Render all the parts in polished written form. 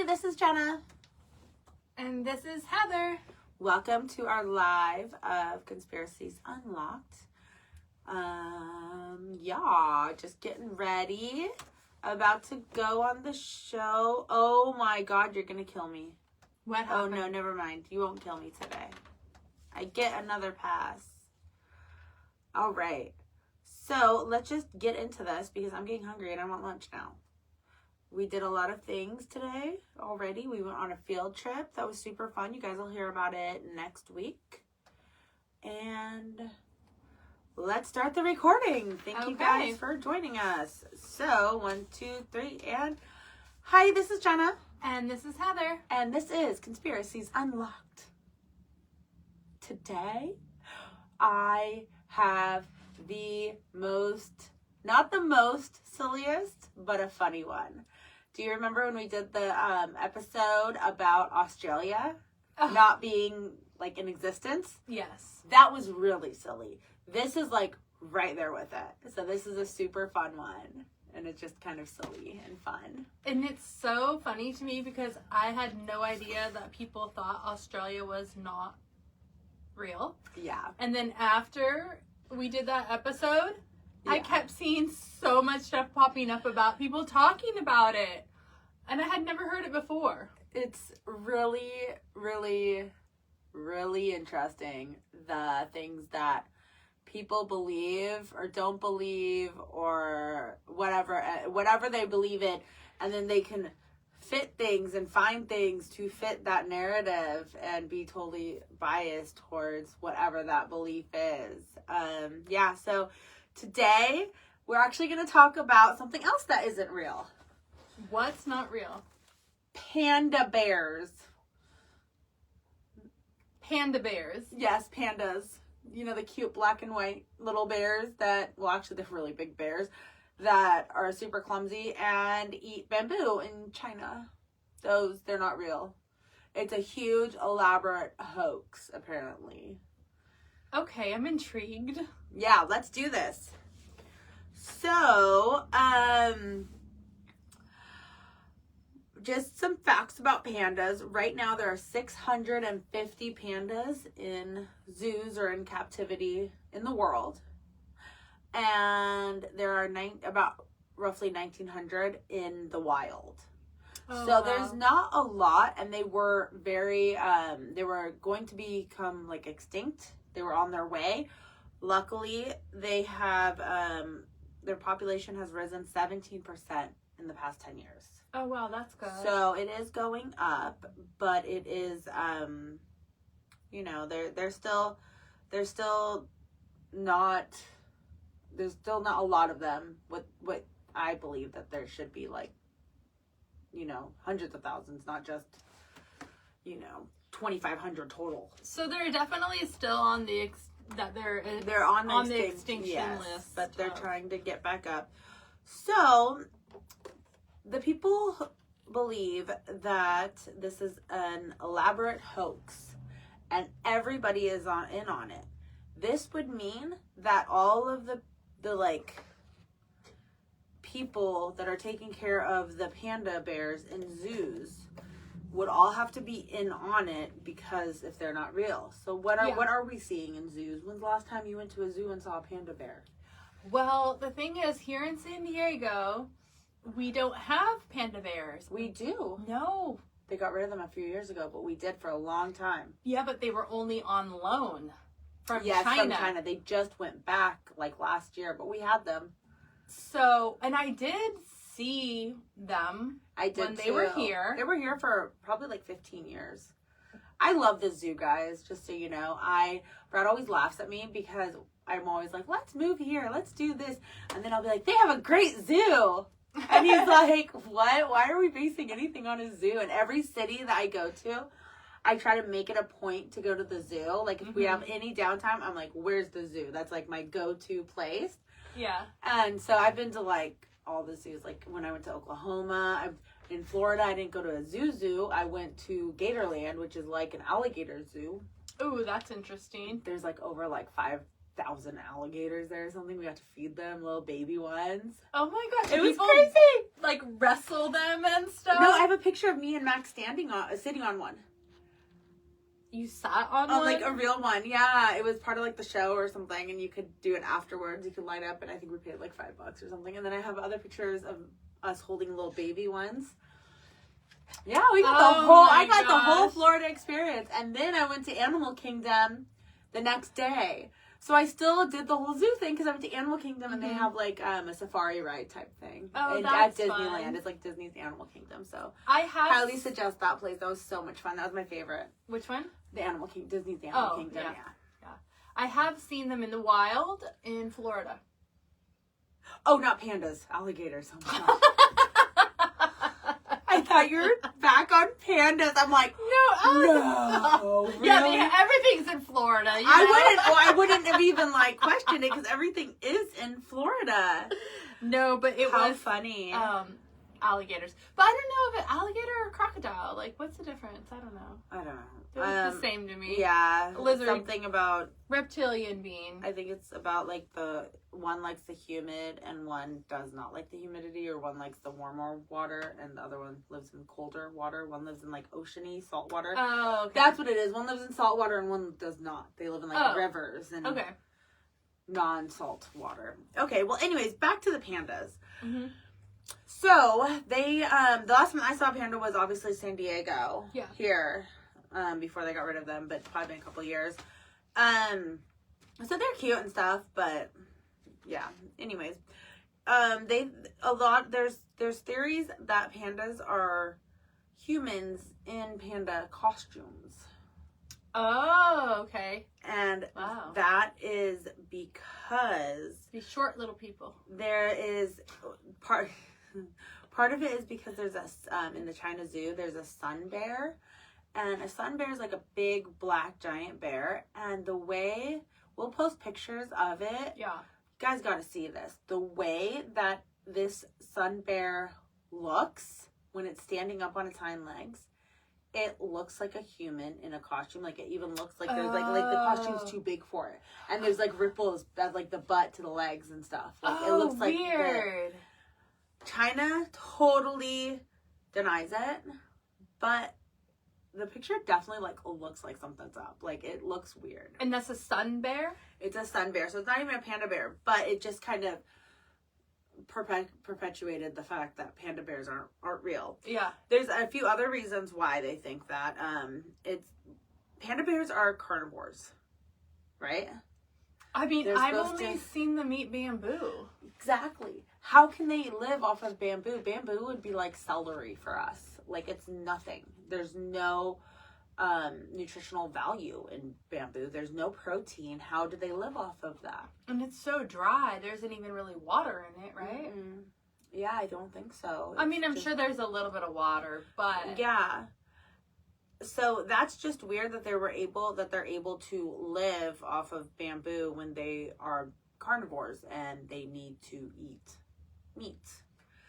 this is Jenna. And this is Heather. Welcome to our live of Conspiracies Unlocked. Just getting ready. About to go on the show. Oh my God, you're gonna kill me. What happened? Oh no, never mind. You won't kill me today. I get another pass. All right. So let's just get into this because I'm getting hungry and I want lunch now. We did a lot of things today already. We went on a field trip. That was super fun. You guys will hear about it next week. And let's start the recording. Thank you guys for joining us. So, 1, 2, 3, and hi, this is Jenna. And this is Heather. And this is Conspiracies Unlocked. Today, I have the most, not the most silliest, but a funny one. Do you remember when we did the episode about Australia not being like in existence? Yes. That was really silly. This is like right there with it. So this is a super fun one. And it's just kind of silly and fun. And it's so funny to me because I had no idea that people thought Australia was not real. Yeah. And then after we did that episode, I kept seeing so much stuff popping up about people talking about it. And I had never heard it before. It's really, really, really interesting, the things that people believe or don't believe or whatever they believe in. And then they can fit things and find things to fit that narrative and be totally biased towards whatever that belief is. So today, we're actually going to talk about something else that isn't real. What's not real? Panda bears. Panda bears? Yes, pandas. You know, the cute black and white little bears that, well, actually, they're really big bears that are super clumsy and eat bamboo in China. They're not real. It's a huge, elaborate hoax, apparently. Okay, I'm intrigued. Yeah, let's do this. So, just some facts about pandas. Right now, there are 650 pandas in zoos or in captivity in the world. And there are about roughly 1,900 in the wild. Oh, so wow. There's not a lot, and they were they were going to become like extinct. They were on their way. Luckily, they have, their population has risen 17% in the past 10 years. Oh, wow, that's good. So it is going up, but it is, there's still not a lot of them. What I believe that there should be like, hundreds of thousands, not just, 2,500 total. So they're definitely still on the they're on the extinction list, but they're trying to get back up. So the people believe that this is an elaborate hoax, and everybody is in on it. This would mean that all of the people that are taking care of the panda bears in zoos would all have to be in on it because if they're not real. So what are we seeing in zoos? When's the last time you went to a zoo and saw a panda bear? Well, the thing is, here in San Diego, we don't have panda bears. We do. No. They got rid of them a few years ago, but we did for a long time. Yeah, but they were only on loan from China. Yes, from China. They just went back like last year, but we had them. So, and I did see them when they were here. They were here for probably like 15 years. I love the zoo, guys, just so you know. Brad always laughs at me because I'm always like, let's move here, let's do this. And then I'll be like, they have a great zoo. And he's like, what? Why are we basing anything on a zoo? And every city that I go to, I try to make it a point to go to the zoo. Like, if we have any downtime, I'm like, where's the zoo? That's like my go-to place. Yeah. And so I've been to like all the zoos. Like when I went to Oklahoma, in Florida, I didn't go to a zoo. I went to Gatorland, which is like an alligator zoo. Ooh, that's interesting. There's like over like 5 1,000 alligators there or something. We got to feed them, little baby ones. Oh my gosh. It was people, crazy. like, wrestle them and stuff? No, I have a picture of me and Max sitting on one. You sat on Oh, one? like a real one. Yeah, it was part of like the show or something, and you could do it afterwards. You could line up, and I think we paid like $5 or something. And then I have other pictures of us holding little baby ones. Yeah, we got I got the whole Florida experience. And then I went to Animal Kingdom the next day. So I still did the whole zoo thing because I went to Animal Kingdom and they have like a safari ride type thing. Oh, and that's at Disneyland. fun. It's like Disney's Animal Kingdom. So I highly suggest that place. That was so much fun. That was my favorite. Which one? The Animal Kingdom. Disney's Animal Kingdom. Yeah. I have seen them in the wild in Florida. Oh, not pandas. Alligators. Oh my gosh. I thought you were back on pandas. I'm like, no. Really? Yeah, everything's in Florida. You know? I wouldn't have even like questioned it because everything is in Florida. No, but it How was funny. Alligators. But I don't know if it's alligator or crocodile. Like, what's the difference? I don't know. I don't know. It was the same to me. Yeah. Lizard. Something about Reptilian being. I think it's about like the one likes the humid and one does not like the humidity, or one likes the warmer water and the other one lives in colder water. One lives in like oceany salt water. Oh, okay. That's what it is. One lives in salt water and one does not. They live in like rivers and non-salt water. Okay, well anyways, back to the pandas. Mm-hmm. So they the last time I saw a panda was obviously San Diego. Yeah. Here. Before they got rid of them, but it's probably been a couple years. So they're cute and stuff, but yeah. Anyways, there's theories that pandas are humans in panda costumes. Oh, okay. And that is because these short little people. There is part of it is because there's in the China Zoo there's a sun bear. And a sun bear is like a big black giant bear. And the way, we'll post pictures of it. Yeah. You guys got to see this. The way that this sun bear looks when it's standing up on its hind legs, it looks like a human in a costume. Like it even looks like there's like the costume's too big for it. And there's like ripples at like the butt to the legs and stuff. Like it looks like weird. China totally denies it. But the picture definitely like looks like something's up. Like it looks weird. And that's a sun bear? It's a sun bear. So it's not even a panda bear, but it just kind of perpetuated the fact that panda bears aren't real. Yeah. There's a few other reasons why they think that. It's panda bears are carnivores, right? I mean, I've only seen them eat bamboo. Exactly. How can they live off of bamboo? Bamboo would be like celery for us. Like it's nothing. There's no nutritional value in bamboo. There's no protein. How do they live off of that? And it's so dry. There isn't even really water in it, right? Mm-hmm. Yeah, I don't think so. I mean, I'm sure there's a little bit of water, but yeah. So that's just weird that they're able to live off of bamboo when they are carnivores and they need to eat meat.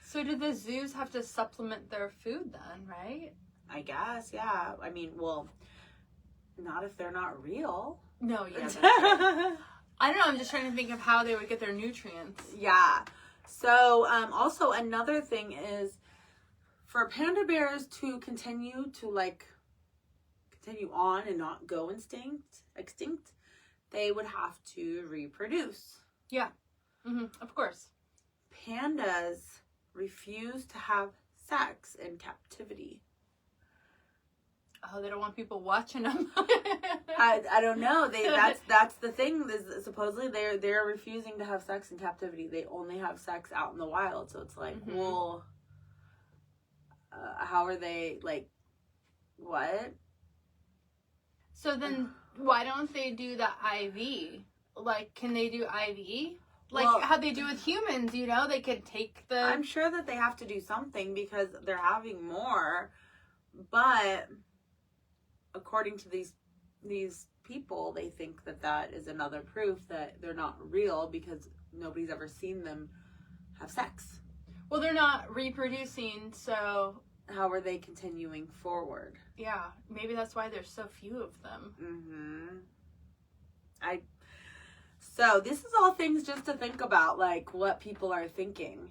So do the zoos have to supplement their food then, right? I guess, yeah. I mean, well, not if they're not real. No, yeah. That's right. I don't know. I'm just trying to think of how they would get their nutrients. Yeah. So, also another thing is for panda bears to continue on and not go extinct, they would have to reproduce. Yeah. Of course. Pandas refuse to have sex in captivity. Oh, they don't want people watching them. I don't know. That's the thing. Is supposedly they're refusing to have sex in captivity. They only have sex out in the wild. So it's like, well, how are they like? What? So then, why don't they do the IV? Like, can they do IV? Like how they do with humans, you know? They could take the... I'm sure that they have to do something because they're having more. But according to these people, they think that is another proof that they're not real because nobody's ever seen them have sex. Well, they're not reproducing, so... How are they continuing forward? Yeah, maybe that's why there's so few of them. So this is all things just to think about, like what people are thinking.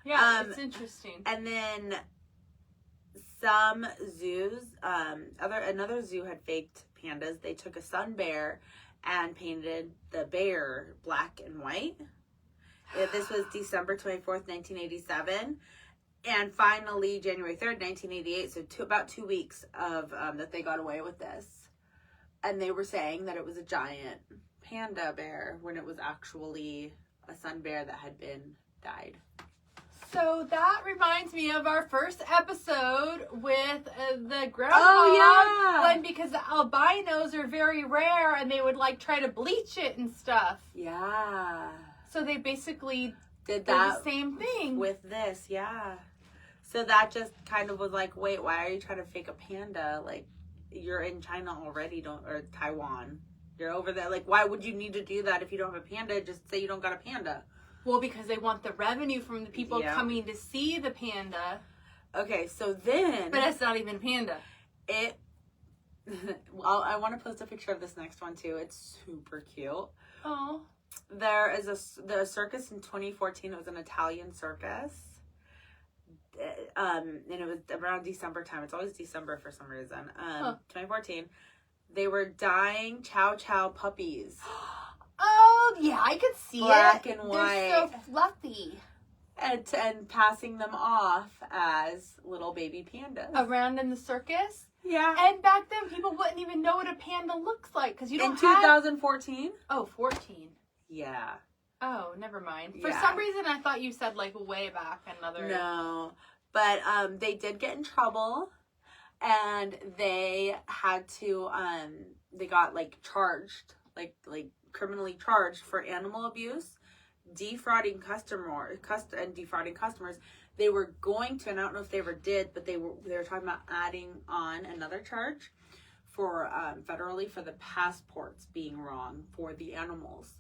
Yeah, it's interesting. And then some zoos, another zoo had faked pandas. They took a sun bear and painted the bear black and white. This was December 24th, 1987. And finally, January 3rd, 1988, so about 2 weeks of that they got away with this. And they were saying that it was a giant panda bear when it was actually a sun bear that had been dyed. So that reminds me of our first episode with the groundhog. Oh, yeah. When, because the albinos are very rare and they would like try to bleach it and stuff. Yeah. So they basically did the same thing. With this, yeah. So that just kind of was like, wait, why are you trying to fake a panda? Like, you're in China already, or Taiwan. You're over there. Like, why would you need to do that if you don't have a panda? Just say you don't got a panda. Well, because they want the revenue from the people coming to see the panda. Okay, so then... But it's not even a panda. Well, I want to post a picture of this next one, too. It's super cute. Oh. There is the circus in 2014. It was an Italian circus. And it was around December time. It's always December for some reason. 2014. They were dyeing Chow Chow puppies. Oh, yeah, I could see Black and white. They're so fluffy. And passing them off as little baby pandas. Around in the circus? Yeah. And back then, people wouldn't even know what a panda looks like. Because you don't In 2014? Oh, 14. Yeah. Oh, never mind. For some reason, I thought you said, like, way back another... No. But they did get in trouble. And they had to... they got, like, charged. Like criminally charged for animal abuse, defrauding and defrauding customers. They were going to, and I don't know if they ever did, but they were talking about adding on another charge for federally for the passports being wrong for the animals,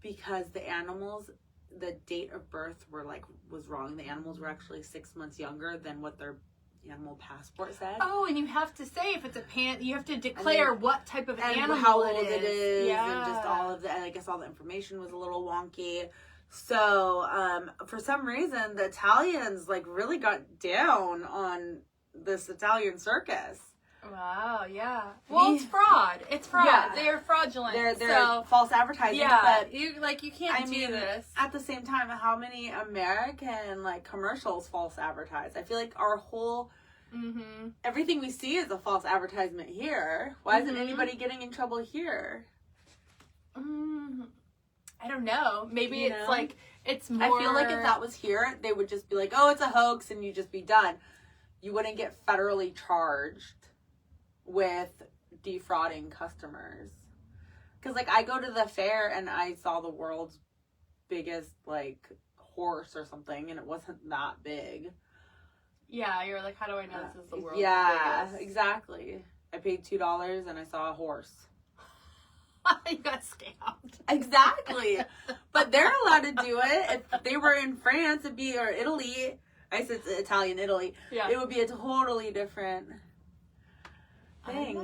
because the animals, the date of birth was wrong. The animals were actually 6 months younger than what their animal passport said. Oh, and you have to say if it's a panda, you have to declare what type of animal how old it is, yeah. and just all of the, and I guess all the information was a little wonky. So, for some reason, the Italians really got down on this Italian circus. Wow, yeah. Well, it's fraud. It's fraud. Yeah. They are fraudulent. They're false advertising. Yeah, but you can't do this. At the same time, how many American commercials false advertise? I feel like our whole everything we see is a false advertisement here. Why isn't anybody getting in trouble here? I don't know. Maybe it's more. I feel like if that was here, they would just be like, "Oh, it's a hoax," and you just be done. You wouldn't get federally charged with defrauding customers. Because I go to the fair and I saw the world's biggest horse or something, and it wasn't that big. Yeah, you're like, how do I know this is the world's biggest? Exactly. I paid $2 and I saw a horse. You got scammed. Exactly. But they're allowed to do it. If they were in France, or Italy. I said Italian, Italy. Yeah. It would be a totally different thing.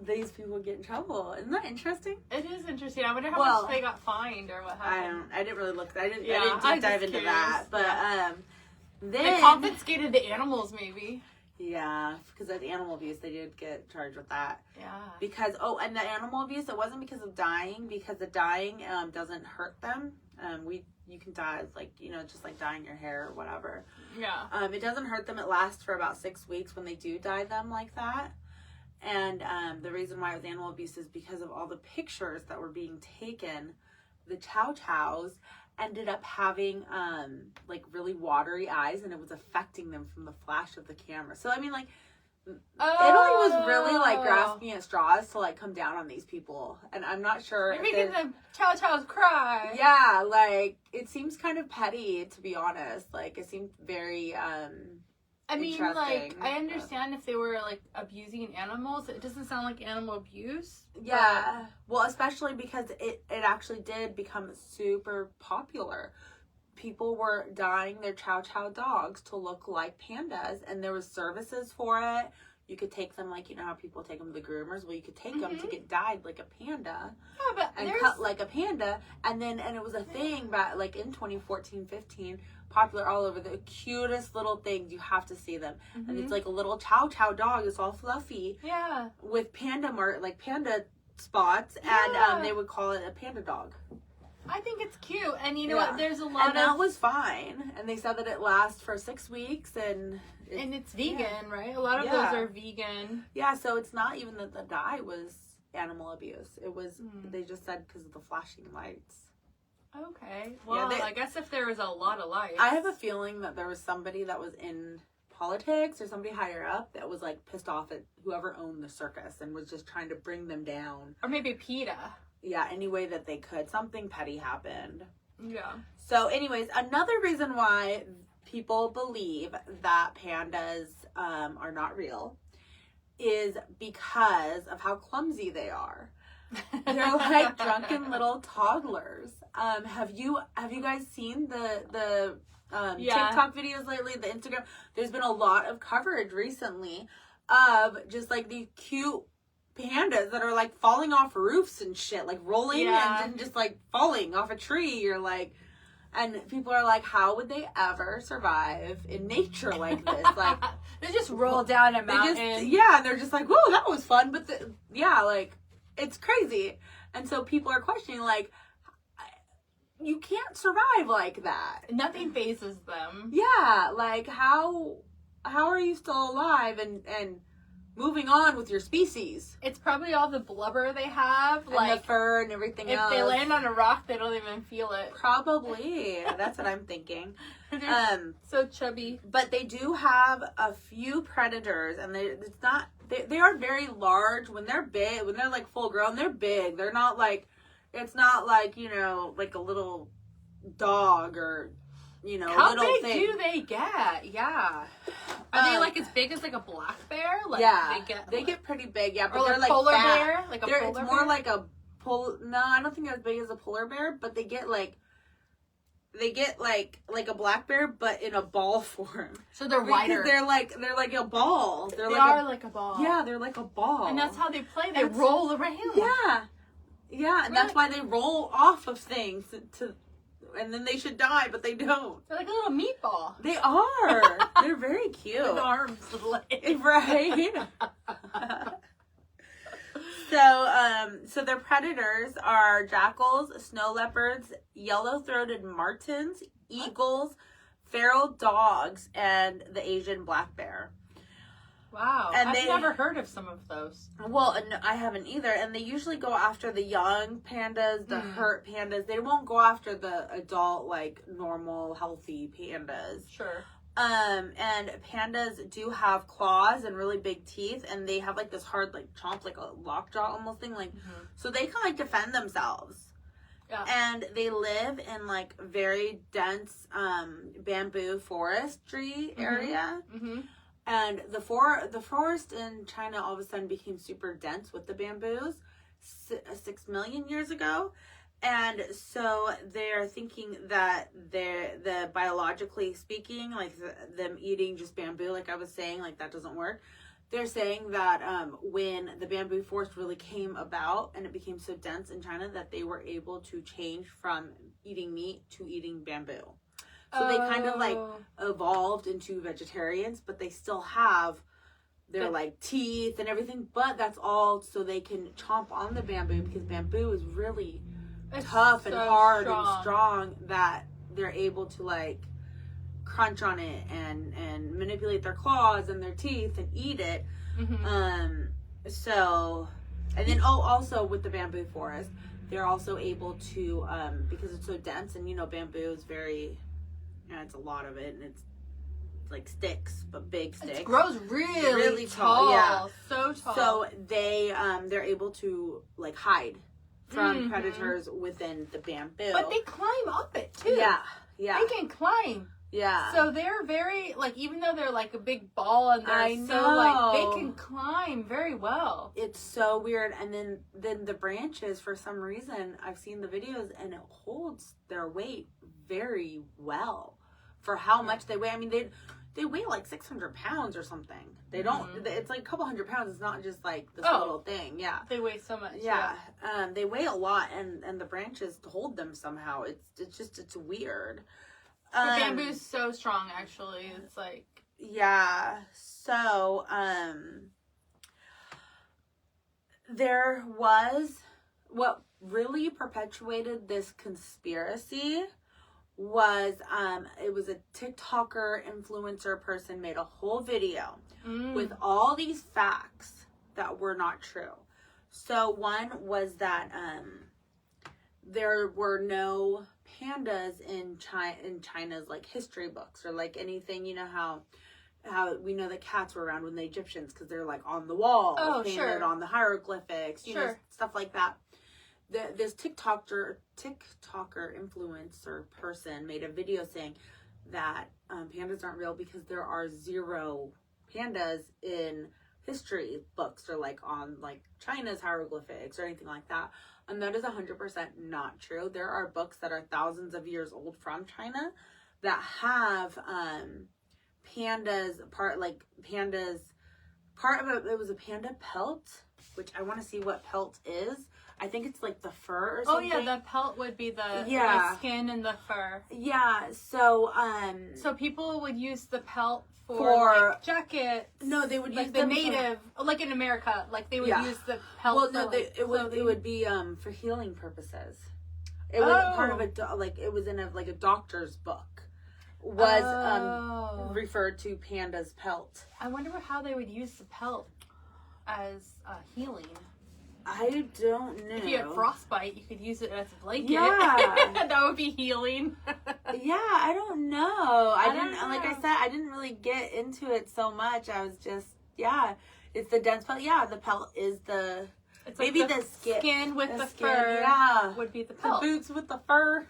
These people get in trouble. Isn't that interesting? It is interesting. I wonder how much they got fined or what happened. I didn't really look. I didn't deep dive into that. But then they confiscated the animals, maybe. Yeah, because of animal abuse, they did get charged with that. Yeah. Because and the animal abuse, it wasn't because of dying, because the dying doesn't hurt them. You can dye just like dyeing your hair or whatever. Yeah. It doesn't hurt them. It lasts for about 6 weeks when they do dye them like that. And the reason why it was animal abuse is because of all the pictures that were being taken. The Chow Chows ended up having really watery eyes, and it was affecting them from the flash of the camera. So I mean, Italy was really grasping at straws to come down on these people, and I'm not sure. You're making the Chow Chows cry. Yeah, it seems kind of petty, to be honest. It seemed very I mean, I understand if they were abusing animals. It doesn't sound like animal abuse. Yeah. Well, especially because it actually did become super popular. People were dyeing their Chow Chow dogs to look like pandas, and there was services for it. You could take them like, you know how people take them to the groomers? Well, you could take them to get dyed like a panda. Yeah, but and cut like a panda. And it was a thing back like in 2014, 15, popular all over. The cutest little things. You have to see them. And it's like a little chow chow dog. It's all fluffy. Yeah. With panda panda spots. And they would call it a panda dog. I think it's cute. And you know what? There's a lot and that was fine. And they said that it lasts for 6 weeks. And it's vegan, right? A lot of those are vegan. Yeah, so it's not even that the dye was animal abuse. It was, they just said because of the flashing lights. Okay. Well, I guess if there was a lot of lights. I have a feeling that there was somebody that was in politics or somebody higher up that was like pissed off at whoever owned the circus and was just trying to bring them down. Or maybe PETA. Yeah, any way that they could. Something petty happened. Yeah. So anyways, another reason why people believe that pandas are not real is because of how clumsy they are. They're like drunken little toddlers. Have you guys seen the TikTok videos lately, the Instagram? There's been a lot of coverage recently of just like these cute pandas that are like falling off roofs and shit, like rolling and just like falling off a tree. You're like, and people are like, how would they ever survive in nature like this? Like they just roll down a mountain. And they're just like, whoa, that was fun. But like it's crazy. And so people are questioning like, you can't survive like that. Nothing phases them. Yeah, like how are you still alive and moving on with your species? It's probably all the blubber they have, and like the fur and everything else. If they land on a rock, they don't even feel it. Probably. That's what I'm thinking. So chubby. But they do have a few predators, and they are very large when they're big. When they're like full grown, they're big. They're not like, it's not like, you know, like a little dog or, you know, how little big thing. do they get? Yeah. Are they like as big as like a black bear? Like they get pretty big. Yeah, but or they're like polar bear, like a polar it's bear. more like a no, I don't think as big as a polar bear, but they get like a black bear, but in a ball form. So they're wider. They're like a ball. They are like a ball. Yeah, they're like a ball. And that's how they play. They roll around. Yeah. Yeah, and that's why they roll off of things and then they should die, but they don't. They're like a little meatball. They are. They're very cute. With arms and legs. Right. So their predators are jackals, snow leopards, yellow-throated martens, eagles, feral dogs, and the Asian black bear. Wow. And I've never heard of some of those. Well, I haven't either. And they usually go after the young pandas, the hurt pandas. They won't go after the adult, like, normal, healthy pandas. Sure. And pandas do have claws and really big teeth, and they have, like, this hard, like, chomp, like a lockjaw almost thing. Like, so they can, like, defend themselves. Yeah. And they live in, like, very dense bamboo forestry area. Mm-hmm. And the forest in China all of a sudden became super dense with the bamboos 6 million years ago. And so they're thinking that the biologically speaking, like them eating just bamboo, like I was saying, like that doesn't work. They're saying that when the bamboo forest really came about and it became so dense in China that they were able to change from eating meat to eating bamboo. So they kind of like evolved into vegetarians, but they still have their like teeth and everything. But that's all so they can chomp on the bamboo because bamboo is really tough and hard and strong that they're able to like crunch on it and manipulate their claws and their teeth and eat it. Mm-hmm. So, and then also with the bamboo forest, they're also able to because it's so dense and you know bamboo is very. Yeah, it's a lot of it, and it's like sticks, but big sticks. It grows really tall. Yeah, so tall. So they're able to like hide from predators within the bamboo. But they climb up it too. Yeah. They can climb. Yeah. So they're very like even though they're like a big ball and they're so like they can climb very well. It's so weird, and then the branches for some reason I've seen the videos and it holds their weight very well for how much they weigh. I mean, They weigh like 600 pounds or something. They don't, it's like a couple hundred pounds. It's not just like this little thing. Yeah. They weigh so much. Yeah. They weigh a lot, and the branches hold them somehow. It's weird. The bamboo's so strong, actually. It's like. Yeah. So, there was, what really perpetuated this conspiracy was it was a TikToker influencer person made a whole video with all these facts that were not true. So one was that there were no pandas in China's like history books or like anything. You know how we know that cats were around when the Egyptians because they're like on the wall, painted on the hieroglyphics, you know, stuff like that. This TikToker influencer person made a video saying that pandas aren't real because there are 0 pandas in history books or like on like China's hieroglyphics or anything like that. And that is 100% not true. There are books that are thousands of years old from China that have pandas, part of it was a panda pelt, which I want to see what pelt is. I think it's like the fur or something. Oh yeah, the pelt would be the skin and the fur. Yeah, so so people would use the pelt for like jackets. No, they would like use the native, like in America, like they would use the pelt. Well, no, it would be for healing purposes. It was part of it was in a doctor's book. Was referred to panda's pelt. I wonder how they would use the pelt as healing. I don't know. If you had frostbite, you could use it as a blanket. Yeah. That would be healing. Yeah, I don't know. I didn't know. Like I said, I didn't really get into it so much. I was just, it's the dense pelt. Yeah, the pelt is the, it's maybe like the skin with the skin, fur would be the pelt. The boots with the fur.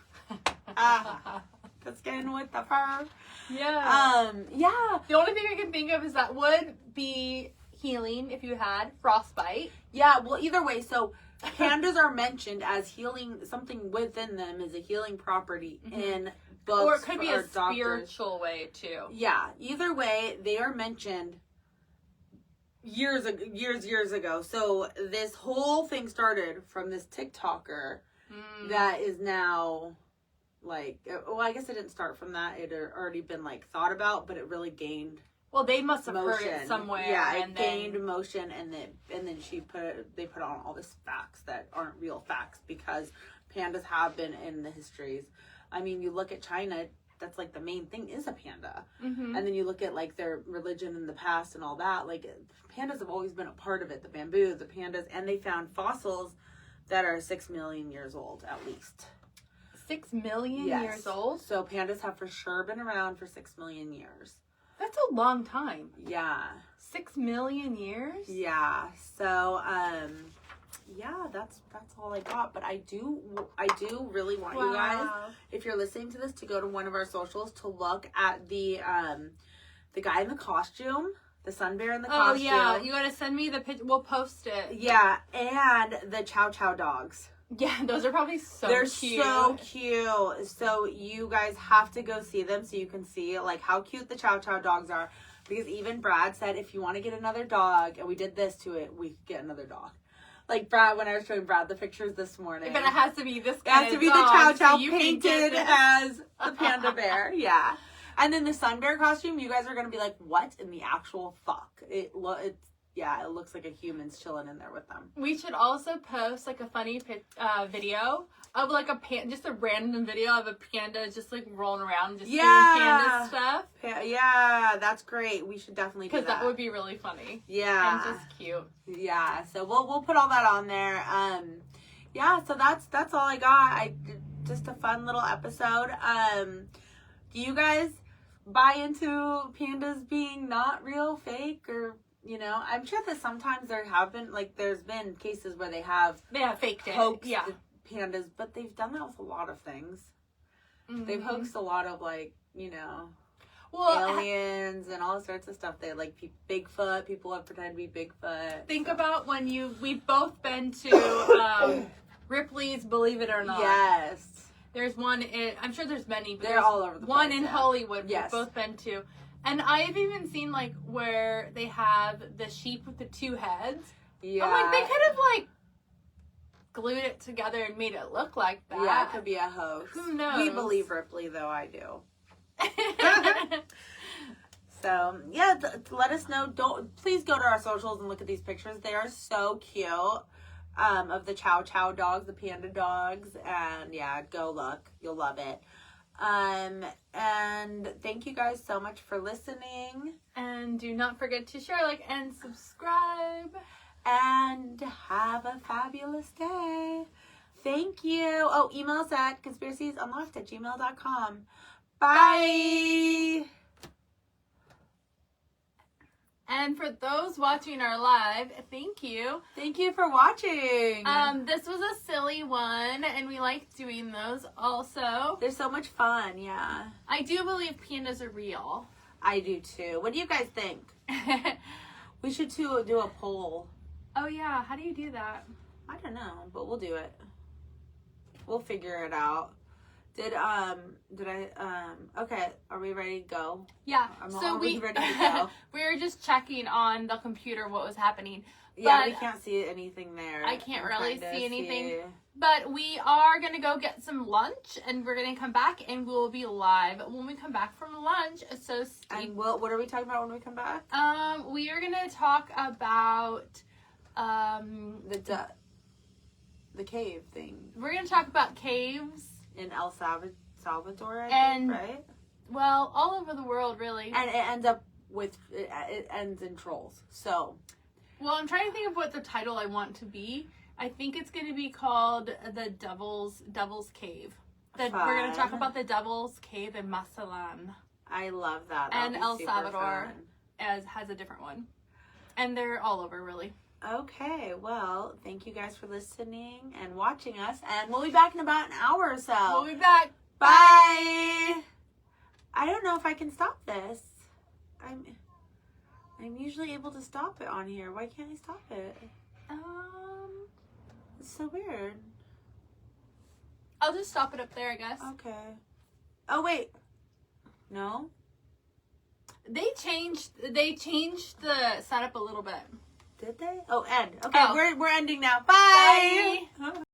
The skin with the fur. Yeah. Yeah. The only thing I can think of is that would be healing if you had frostbite. Yeah, well, either way, so pandas are mentioned as healing, something within them is a healing property in books. Or it could be a doctors. spiritual way, too. Yeah, either way, they are mentioned years ago. So this whole thing started from this TikToker that is now, like, well, I guess it didn't start from that. It had already been, like, thought about, but it really gained Well, they must have motion. heard it somewhere. Yeah, and it gained motion, and then they put on all this facts that aren't real facts because pandas have been in the histories. I mean, you look at China, that's like the main thing is a panda. And then you look at like their religion in the past and all that, like pandas have always been a part of it. The bamboo, the pandas, and they found fossils that are 6 million years old at least. 6 million years old? So pandas have for sure been around for 6 million years. That's a long time. Yeah. 6 million years? Yeah. So, that's all I got. But I do really want you guys, if you're listening to this, to go to one of our socials to look at the guy in the costume, the sun bear in the costume. Oh yeah, you gotta send me the picture. We'll post it. Yeah, and the chow chow dogs. Yeah, those are probably so They're cute. so cute. So you guys have to go see them so you can see like how cute the chow chow dogs are. Because even Brad said if you want to get another dog, and we did this to it, we could get another dog. Like Brad, when I was showing Brad the pictures this morning. But it has to be this kind of dog. It has to be the chow chow painted as the panda bear. Yeah. And then the sun bear costume, you guys are going to be like, what in the actual fuck? It looks like a human's chilling in there with them. We should also post like a funny video of like just a random video of a panda just like rolling around just doing panda stuff. Yeah, that's great. We should definitely do that. Because that would be really funny. Yeah. And just cute. Yeah, so we'll put all that on there. So that's all I got. Just a fun little episode. Do you guys buy into pandas being not real, fake, or I'm sure that sometimes there's been cases where they have faked it. Hoaxed pandas, but they've done that with a lot of things. They've hoaxed a lot of aliens and all sorts of stuff. They like Bigfoot. People have pretended to be Bigfoot. Think about when we've both been to Ripley's Believe It or Not. Yes. There's one I'm sure there's many, but they're all over the place. One in Hollywood yes. we've both been to. And I've even seen, like, where they have the sheep with the 2 heads. Yeah. I'm like, they could have, like, glued it together and made it look like that. Yeah, it could be a hoax. Who knows? We believe Ripley, though. I do. So, yeah, let us know. Please go to our socials and look at these pictures. They are so cute. Of the Chow Chow dogs, the panda dogs. And, yeah, go look. You'll love it. And thank you guys so much for listening. And do not forget to share, like, and subscribe. And have a fabulous day. Thank you. Oh, email us at conspiraciesunlocked@gmail.com. Bye. And for those watching our live, thank you. Thank you for watching. This was a silly one, and we like doing those also. They're so much fun, yeah. I do believe pandas are real. I do too. What do you guys think? We should do a poll. Oh yeah, how do you do that? I don't know, but we'll do it. We'll figure it out. Okay, are we ready to go? Yeah, So we ready to go. We were just checking on the computer what was happening. Yeah, but we can't see anything there. I can't really see anything. But we are going to go get some lunch, and we're going to come back, and we'll be live when we come back from lunch. So And what are we talking about when we come back? We are going to talk about the cave thing. We're going to talk about caves. In El Salvador, I think, right? Well, all over the world, really. And it ends in trolls. So, well, I'm trying to think of what the title I want to be. I think it's going to be called the Devil's Cave. We're going to talk about the Devil's Cave in Mazatlán. I love that. And El Salvador has a different one. And they're all over, really. Okay, well, thank you guys for listening and watching us, and we'll be back in about an hour or so. We'll be back. Bye. I don't know if I can stop this. I'm usually able to stop it on here. Why can't I stop it? It's so weird. I'll just stop it up there, I guess. Okay. Oh wait. No. They changed the setup a little bit. Did they? Oh, end. Okay, Oh. we're ending now. Bye. Bye.